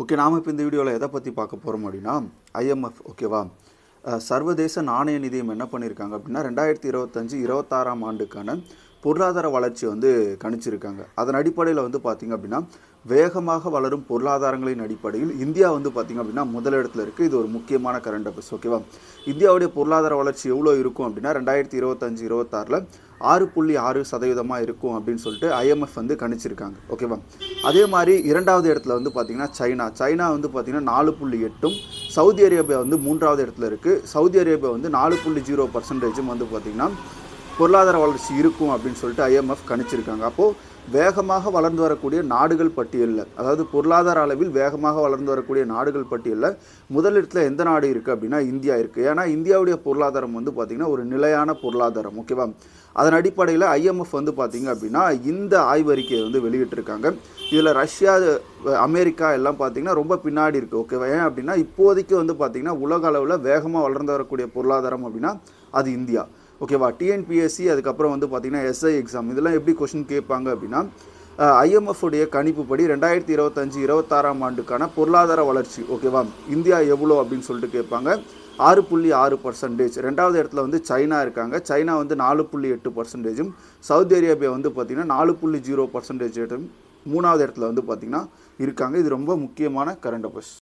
Okay, நாம் இப்போ இந்த வீடியோவில் எதை பற்றி பார்க்க போகிறோம் அப்படின்னா ஐஎம்எஃப். ஓகேவா, சர்வதேச நாணய நிதியம் என்ன பண்ணியிருக்காங்க அப்படின்னா 2025-26ஆம் ஆண்டுக்கான பொருளாதார வளர்ச்சி வந்து கணிச்சிருக்காங்க. அதன் அடிப்படையில் வந்து பார்த்திங்க அப்படின்னா வேகமாக வளரும் பொருளாதாரங்களின் அடிப்படையில் இந்தியா வந்து பார்த்திங்க அப்படின்னா முதலிடத்தில் இருக்குது. இது ஒரு முக்கியமான கரண்ட் அஃபேர்ஸ். ஓகேவா, இந்தியாவுடைய பொருளாதார வளர்ச்சி எவ்வளோ இருக்கும் அப்படின்னா 2025-26ல் 6.6% இருக்கும் அப்படின்னு சொல்லிட்டு ஐஎம்எஃப் வந்து கணிச்சிருக்காங்க. ஓகேவா, அதே மாதிரி இரண்டாவது இடத்துல வந்து பார்த்திங்கன்னா சைனா வந்து பார்த்திங்கன்னா 4.8ம், சவுதி அரேபியா வந்து மூன்றாவது இடத்துல இருக்குது. சவுதி அரேபியா வந்து 4.0% வந்து பார்த்திங்கன்னா பொருளாதார வளர்ச்சி இருக்கும் அப்படின்னு சொல்லிட்டு ஐஎம்எஃப் கணிச்சிருக்காங்க. அப்போது வேகமாக வளர்ந்து வரக்கூடிய நாடுகள் பட்டியலில், அதாவது பொருளாதார அளவில் வேகமாக வளர்ந்து வரக்கூடிய நாடுகள் பட்டியலில் முதலிடத்தில் எந்த நாடு இருக்குது அப்படின்னா இந்தியா இருக்குது. ஏன்னா இந்தியாவுடைய பொருளாதாரம் வந்து பார்த்திங்கன்னா ஒரு நிலையான பொருளாதாரம். ஓகேவா, அதன் அடிப்படையில் ஐஎம்எஃப் வந்து பார்த்திங்க அப்படின்னா இந்த ஆய்வறிக்கையை வந்து வெளியிட்டிருக்காங்க. இதில் ரஷ்யா, அமெரிக்கா எல்லாம் பார்த்திங்கன்னா ரொம்ப பின்னாடி இருக்குது. ஓகேவா, ஏன் அப்படின்னா இப்போதைக்கு வந்து பார்த்திங்கன்னா உலக அளவில் வேகமாக வளர்ந்து வரக்கூடிய பொருளாதாரம் அப்படின்னா அது இந்தியா. ஓகேவா, டிஎன்பிஎஸ்சி அதுக்கப்புறம் வந்து பார்த்திங்கன்னா எஸ்ஐ எக்ஸாம் இதெல்லாம் எப்படி கொஷின் கேட்பாங்க அப்படின்னா ஐஎம்எஃப் உடைய கணிப்புப்படி 2025-26ஆம் ஆண்டுக்கான பொருளாதார வளர்ச்சி, ஓகேவா, இந்தியா எவ்வளோ அப்படின்னு சொல்லிட்டு கேட்பாங்க. 6.6%. ரெண்டாவது இடத்துல வந்து சைனா இருக்காங்க. சைனா வந்து 4.8%. சவுதி அரேபியா வந்து பார்த்திங்கன்னா 4.0%. மூணாவது இடத்துல வந்து பார்த்திங்கன்னா இருக்காங்க. இது ரொம்ப முக்கியமான கரண்ட் அஃபேர்ஸ்.